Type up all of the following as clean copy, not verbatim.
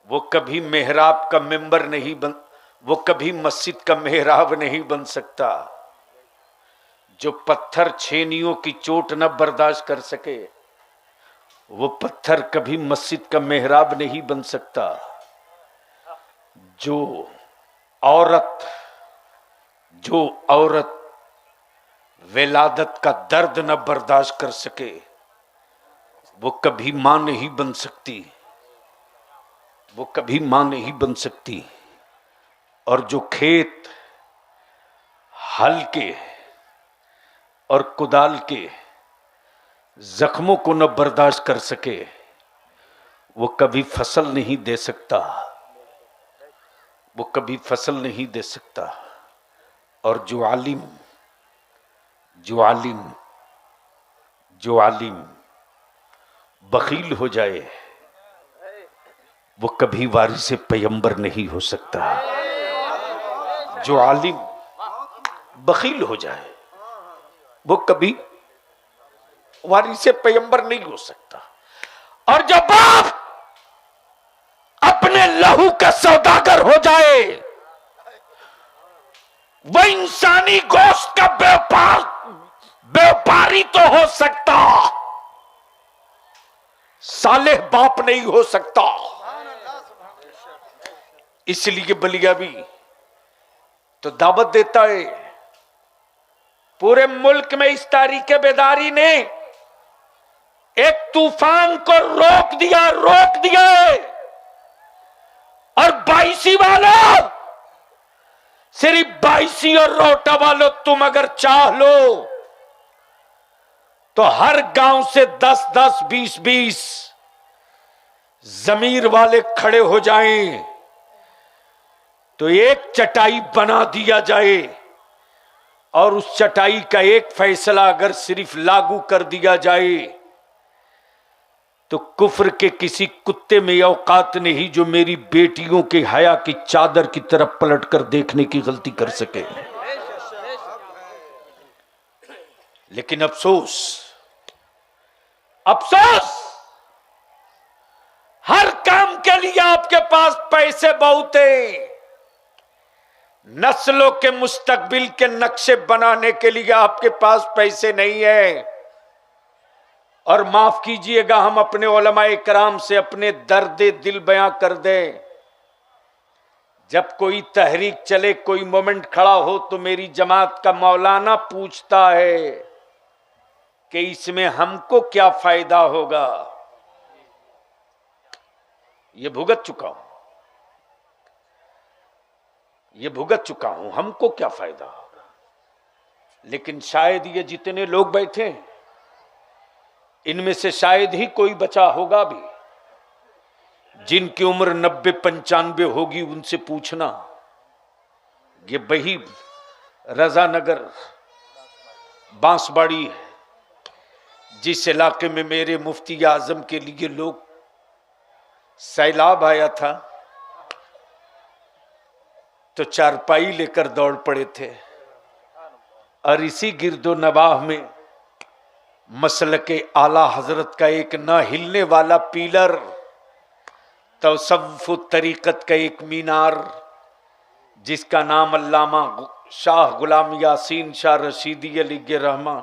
वो कभी मेहराब का मेंबर नहीं बन, वो कभी मस्जिद का मेहराब नहीं बन सकता। जो पत्थर छेनियों की चोट न बर्दाश्त कर सके, वो पत्थर कभी मस्जिद का मेहराब नहीं बन सकता। जो औरत विलादत का दर्द न बर्दाश्त कर सके, वो कभी मां नहीं बन सकती, वो कभी मां नहीं बन सकती। और जो खेत हल के और कुदाल के जख्मों को न बर्दाश्त कर सके, वो कभी फसल नहीं दे सकता, वो कभी फसल नहीं दे सकता। और जो आलिम बखील हो जाए, वो कभी वारिसे पैगंबर नहीं हो सकता। जो आलिम बखील हो जाए, वो कभी वारिसे पैगंबर नहीं हो सकता। और जब बाप अपने लहू का सौदागर हो जाए, वह इंसानी गोश्त का व्यापारी तो हो सकता, सालेह बाप नहीं हो सकता। इसलिए बलिया भी तो दावत देता है। पूरे मुल्क में इस तारीख बेदारी ने एक तूफान को रोक दिया है। और बाईसी वालों, सिर्फ बाईसी और रोटा वालों, तुम अगर चाह लो तो हर गांव से 10-10, 20-20 जमीर वाले खड़े हो जाएं, तो एक चटाई बना दिया जाए। और उस चटाई का एक फैसला अगर सिर्फ लागू कर दिया जाए, तो कुफ्र के किसी कुत्ते में औकात नहीं जो मेरी बेटियों के हया की चादर की तरफ पलटकर देखने की गलती कर सके। लेकिन अफसोस, हर काम के लिए आपके पास पैसे बहुत है। नस्लों के मुस्तकबिल के नक्शे बनाने के लिए आपके पास पैसे नहीं है। और माफ कीजिएगा, हम अपने उलमाए कराम से अपने दर्द दिल बयां कर दें। जब कोई तहरीक चले, कोई मोमेंट खड़ा हो, तो मेरी जमात का मौलाना पूछता है कि इसमें हमको क्या फायदा होगा। ये भुगत चुका हूं, हमको क्या फायदा होगा। लेकिन शायद ये जितने लोग बैठे हैं, इनमें से शायद ही कोई बचा होगा भी जिनकी उम्र 90-95 होगी। उनसे पूछना, ये वही रजानगर बांसबाड़ी है जिस इलाके में मेरे मुफ्ती आजम के लिए लोग सैलाब आया था तो चारपाई लेकर दौड़ पड़े थे। और इसी गिरदो नवाह में मसलके आला हजरत का एक न हिलने वाला पिलर, तवसव्वुफ तरीकत का एक मीनार, जिसका नाम अल्लामा शाह गुलाम यासीन शाह रशीदी अलैहि रहमा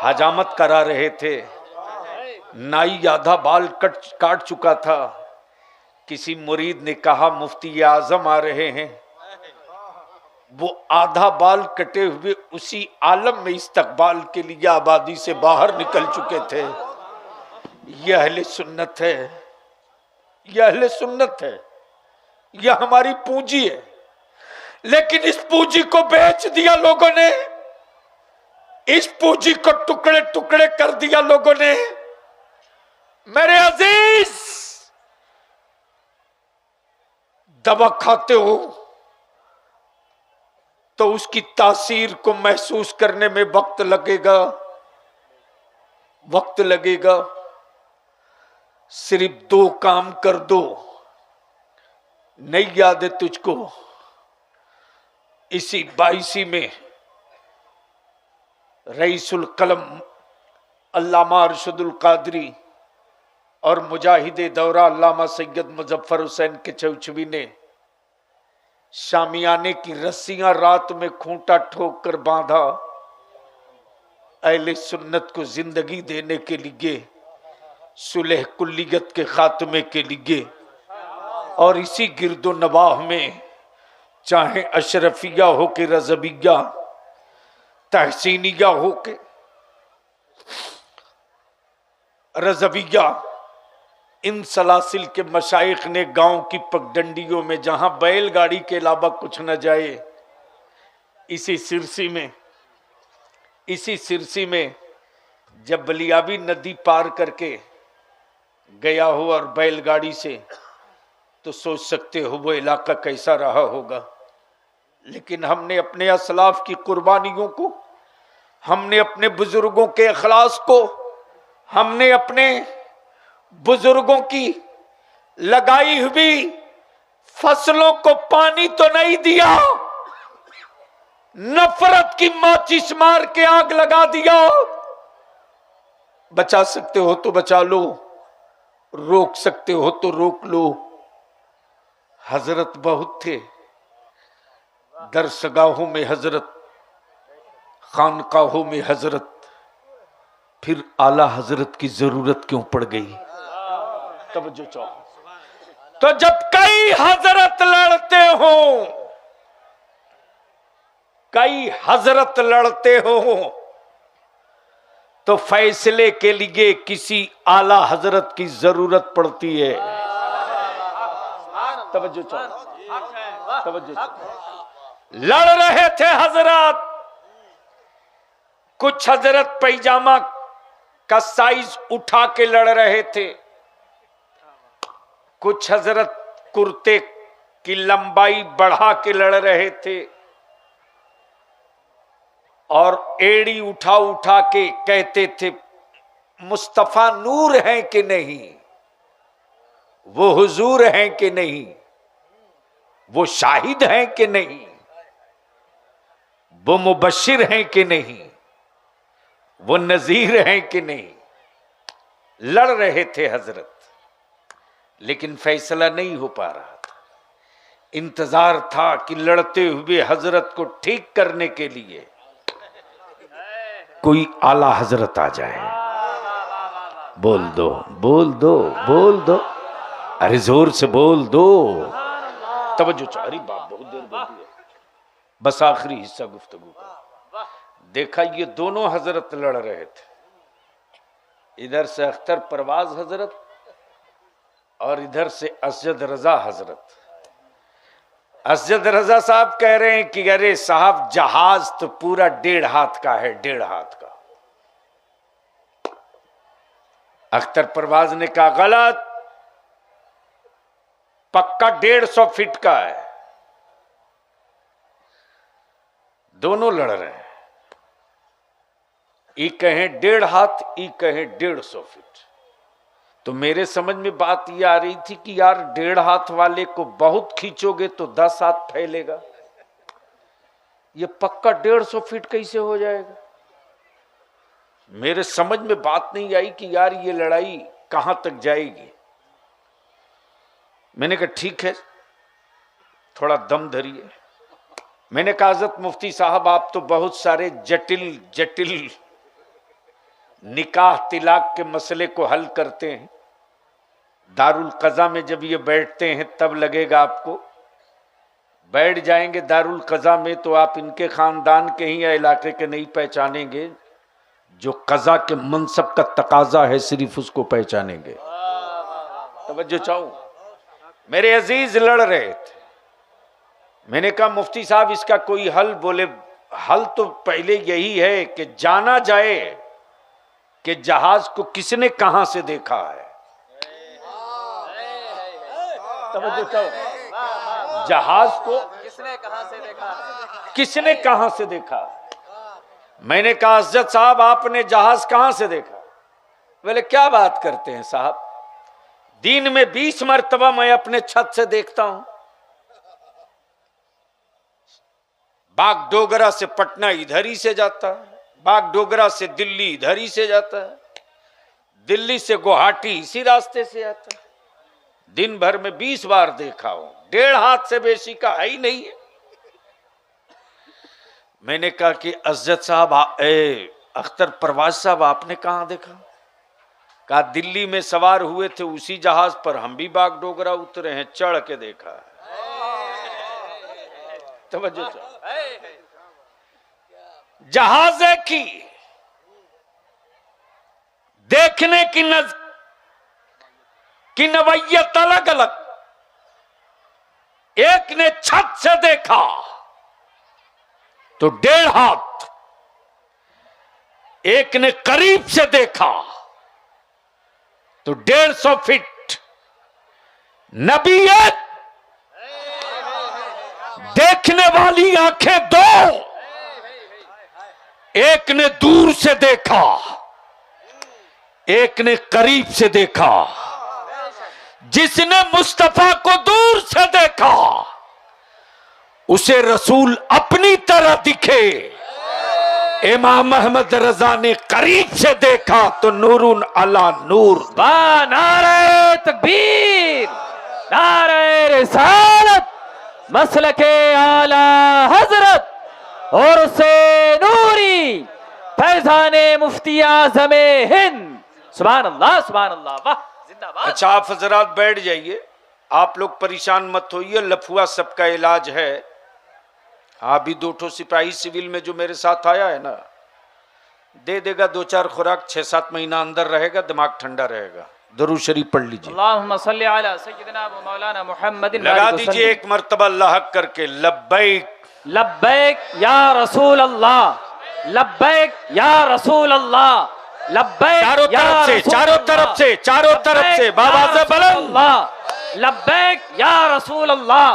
हजामत करा रहे थे। नाई आधा बाल काट चुका था। किसी मुरीद ने कहा मुफ्ती आजम आ रहे हैं। वो आधा बाल कटे हुए उसी आलम में इस्तकबाल के लिए आबादी से बाहर निकल चुके थे। यह अहले सुन्नत है, यह अहले सुन्नत है, यह हमारी पूंजी है। लेकिन इस पूंजी को बेच दिया लोगों ने, इस पूंजी को टुकड़े टुकड़े कर दिया लोगों ने। मेरे अजीज, दवा खाते हो तो उसकी तासीर को महसूस करने में वक्त लगेगा। सिर्फ 2 काम कर दो, नहीं याद है तुझको? इसी 22 में रईसुल कलम अल्लामा अरशदुल कादरी और मुजाहिदे दौरा अल्लामा सैयद मुजफ्फर हुसैन के चौचवी ने शामियाने की रस्सियां रात में खूंटा ठोक कर बांधा, अहले सुन्नत को जिंदगी देने के लिए, सुलह कुल्लियत के खात्मे के लिए। और इसी गिरदो नवाह में चाहे अशरफिया हो के रजबिया, तहसीनिया हो के रजबिया, इन सलासिल के मशाइख ने गांव की पगडंडियों में जहां बैलगाड़ी के अलावा कुछ न जाए, इसी सिरसी में जब बलियाबी नदी पार करके गया हो और बैलगाड़ी से, तो सोच सकते हो वो इलाका कैसा रहा होगा। लेकिन हमने अपने असलाफ की कुर्बानियों को, हमने अपने बुजुर्गों के अखलास को, हमने अपने बुजुर्गों की लगाई हुई फसलों को पानी तो नहीं दिया, नफरत की माचिस मार के आग लगा दिया। बचा सकते हो तो बचा लो, रोक सकते हो तो रोक लो। हजरत बहुत थे, दरसगाहों में हजरत, खानकाहों में हजरत, फिर आला हजरत की जरूरत क्यों पड़ गई? तवज्जो चाहो। तो जब कई हजरत लड़ते हो, कई हजरत लड़ते हो, तो फैसले के लिए किसी आला हजरत की जरूरत पड़ती है। तवज्जो चाहो, तवज्जो चाहो। लड़ रहे थे हजरत, कुछ हजरत पैजामा का साइज उठा के लड़ रहे थे, कुछ हजरत कुर्ते की लंबाई बढ़ा के लड़ रहे थे, और एड़ी उठा उठा के कहते थे मुस्तफा नूर हैं कि नहीं, वो हुजूर हैं कि नहीं, वो शाहिद हैं कि नहीं, वो मुबशिर हैं कि नहीं, वो नजीर हैं कि नहीं। लड़ रहे थे हजरत, लेकिन फैसला नहीं हो पा रहा था। इंतजार था कि लड़ते हुए हजरत को ठीक करने के लिए कोई आला हजरत आ जाए। बोल दो, बोल दो, बोल दो, अरे जोर से बोल दो। तवज्जो। अरे बाप, बहुत देर बोल दिया, बस आखिरी हिस्सा गुफ्तगू का। देखा, ये दोनों हजरत लड़ रहे थे, इधर से अख्तर परवाज हजरत और इधर से असजद रजा हजरत। असजद रजा साहब कह रहे हैं कि अरे साहब, जहाज तो पूरा 1.5 हाथ का है, 1.5 हाथ का। अख्तर परवाज ने कहा गलत, पक्का 150 फीट का है। दोनों लड़ रहे हैं, ई कहें 1.5 हाथ, ई कहें 150 फीट। तो मेरे समझ में बात ये आ रही थी कि यार 1.5 हाथ वाले को बहुत खींचोगे तो 10 हाथ फैलेगा, ये पक्का 150 फीट कैसे हो जाएगा। मेरे समझ में बात नहीं आई कि यार ये लड़ाई कहां तक जाएगी। मैंने कहा ठीक है, थोड़ा दम धरिए। मैंने कहा हज़रत मुफ्ती साहब, आप तो बहुत सारे जटिल जटिल निकाह तिलाक के मसले को हल करते हैं, दारुल कज़ा में जब ये बैठते हैं तब लगेगा आपको, बैठ जाएंगे दारुल कज़ा में तो आप इनके खानदान के ही या इलाके के नहीं पहचानेंगे, जो कज़ा के मनसब का तकाजा है सिर्फ उसको पहचानेंगे। तवज्जो चाहो, मेरे अजीज लड़ रहे थे। मैंने कहा मुफ्ती साहब, इसका कोई हल? बोले हल तो पहले यही है कि जाना जाए कि जहाज को किसने कहां से देखा है। तवज्जो चाहो, जहाज को किसने कहां से देखा है, किसने कहां से देखा। मैंने कहा असजद साहब, आपने जहाज कहां से देखा? बोले क्या बात करते हैं साहब, दिन में 20 मरतबा मैं अपने छत से देखता हूं। बागडोगरा से पटना इधर ही से जाता है, बागडोगरा से दिल्ली इधर ही से जाता है, दिल्ली से गुवाहाटी इसी रास्ते से आता है। दिन भर में 20 बार देखा हूं, 1.5 हाथ से बेसी का है ही नहीं है। मैंने कहा कि अज़्ज़त साहब, अख्तर परवाज साहब, आपने कहां देखा? कहा दिल्ली में सवार हुए थे उसी जहाज पर, हम भी बागडोगरा उतरे हैं, चढ़ के देखा है। तवज्जो जहाज की देखने की नवैयत अलग अलग। एक ने छत से देखा तो 1.5 हाथ, एक ने करीब से देखा तो 150 फीट। नबी एक, देखने वाली आंखें 2, एक ने दूर से देखा, एक ने करीब से देखा। जिसने मुस्तफा को दूर से देखा उसे रसूल अपनी तरह दिखे। इमाम अहमद रजा ने करीब से देखा तो नूरुन अला नूर। नारे तकबीर, नारे रिसालत, मसलके आला हजरत और से नूरी फैजाने मुफ्ती आज़मे हिंद। सुभान अल्लाह, सुभान अल्लाह, वाह, जिंदाबाद। अच्छा, आप हजरात बैठ जाइए, आप लोग परेशान मत होइए, लफुआ सबका इलाज है। अभी 2 सिपाही सिविल में जो मेरे साथ आया है ना, दे देगा 2-4 खुराक, 6-7 महीना अंदर रहेगा, दिमाग ठंडा रहेगा। दरूद शरीफ पढ़ लीजिए। अल्लाहुम्मा सल्ली अला सय्यिदिना व मौलाना मुहम्मदिन। लगा दीजिए एक मर्तबा अल्लाह करके, लब्बैक लब्बैक या रसूल अल्लाह, लब्बैक या रसूल अल्लाह, लब्बैक चारों तरफ से, चारों तरफ से, चारों तरफ से बाबा से बुलंद, लब्बैक या रसूल अल्लाह,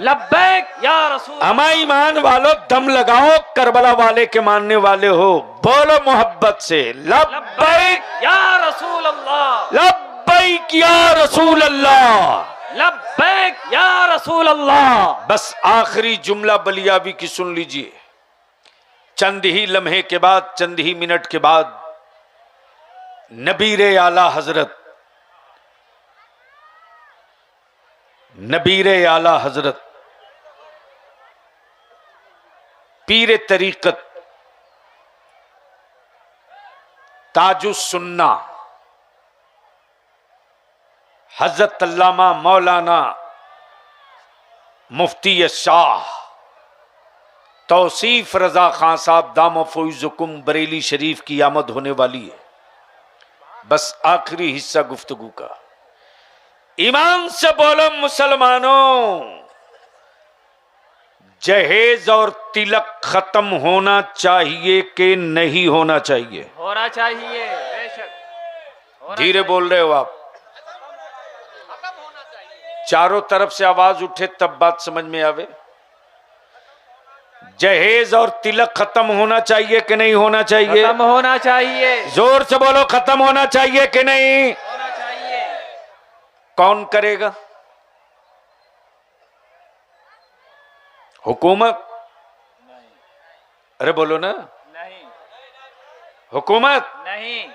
लब्बैक या रसूल। हमारे ईमान वालों, दम लगाओ, करबला वाले के मानने वाले हो, बोलो मोहब्बत से, लब्बैक या रसूल अल्लाह, लब्बैक या रसूल अल्लाह, लब्बैक या रसूल अल्लाह। बस आखिरी जुमला बलियाबी की सुन लीजिए। चंद ही लम्हे के बाद, चंद ही मिनट के बाद नबीरे आला हजरत, नबीरे आला हजरत, पीरे तरीकत, ताजुस सुन्ना, हजरत अल्लामा मौलाना मुफ्ती शाह तौसीफ रजा खान साहब दामो फौजुकुम बरेली शरीफ की आमद होने वाली है। बस आखिरी हिस्सा गुफ्तगू का। ईमान से बोलो मुसलमानों, जहेज और तिलक खत्म होना चाहिए कि नहीं होना चाहिए? होना चाहिए, बेशक। धीरे बोल रहे हो आप, चारों तरफ से आवाज उठे तब बात समझ में आवे। जहेज और तिलक खत्म होना चाहिए कि नहीं होना चाहिए? खत्म होना चाहिए। जोर से बोलो, खत्म होना चाहिए कि नहीं? होना चाहिए। कौन करेगा? हुकूमत? अरे बोलो ना। नहीं। हुकूमत नहीं।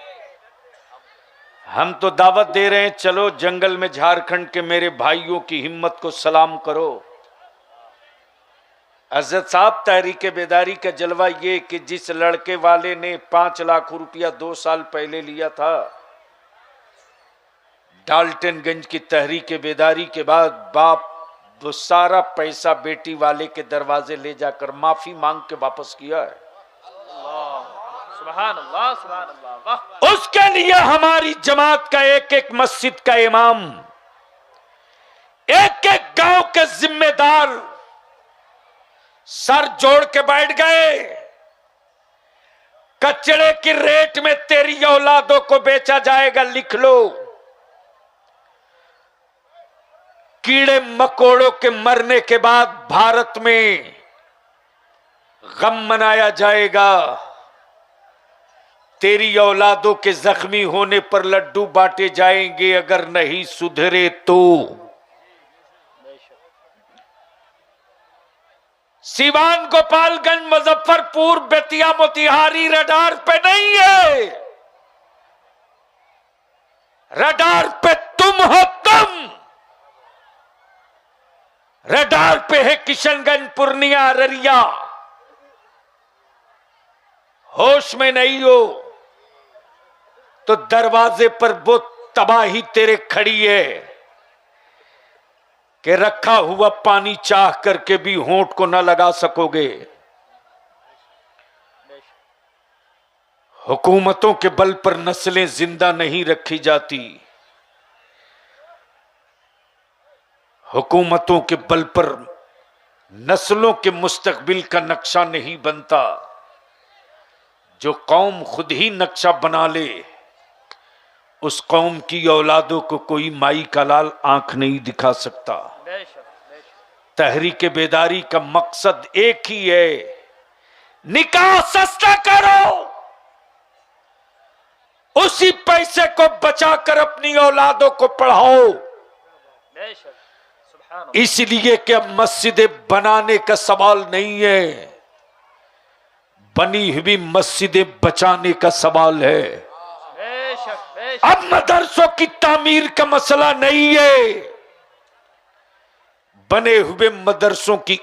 हम तो दावत दे रहे हैं, चलो जंगल में झारखंड के मेरे भाइयों की हिम्मत को सलाम करो। अज़्ज़त साहब, तहरीक बेदारी का जलवा ये कि जिस लड़के वाले ने 5 लाख रुपया 2 साल पहले लिया था, डाल्टनगंज की तहरीक बेदारी के बाद बाप वो सारा पैसा बेटी वाले के दरवाजे ले जाकर माफी मांग के वापस किया है। सुभान अल्लाह, सुभान अल्लाह, वाह। उसके लिए हमारी जमात का एक एक मस्जिद का इमाम, एक एक गांव के जिम्मेदार सर जोड़ के बैठ गए। कचड़े की रेट में तेरी औलादों को बेचा जाएगा, लिख लो। कीड़े मकोड़ों के मरने के बाद भारत में गम मनाया जाएगा, तेरी औलादों के जख्मी होने पर लड्डू बांटे जाएंगे अगर नहीं सुधरे तो। सीवान, गोपालगंज, मुजफ्फरपुर, बेतिया, मोतिहारी रडार पे नहीं है। रडार पे तुम हो तुम। रडार पे है किशनगंज, पूर्णिया, अररिया। होश में नहीं हो तो दरवाजे पर वो तबाही तेरे खड़ी है कि रखा हुआ पानी चाह करके भी होंठ को न लगा सकोगे। हुकूमतों के बल पर नस्लें जिंदा नहीं रखी जाती, हुकूमतों के बल पर नस्लों के मुस्तकबिल का नक्शा नहीं बनता। जो कौम खुद ही नक्शा बना ले, उस कौम की औलादों को कोई माई का लाल आंख नहीं दिखा सकता। तहरीक बेदारी का मकसद एक ही है, निकाह सस्ता करो, उसी पैसे को बचाकर अपनी औलादों को पढ़ाओ। इसलिए कि अब मस्जिदें बनाने का सवाल नहीं है, बनी हुई मस्जिदें बचाने का सवाल है। अब मदरसों की तामीर का मसला नहीं है, बने हुए मदरसों की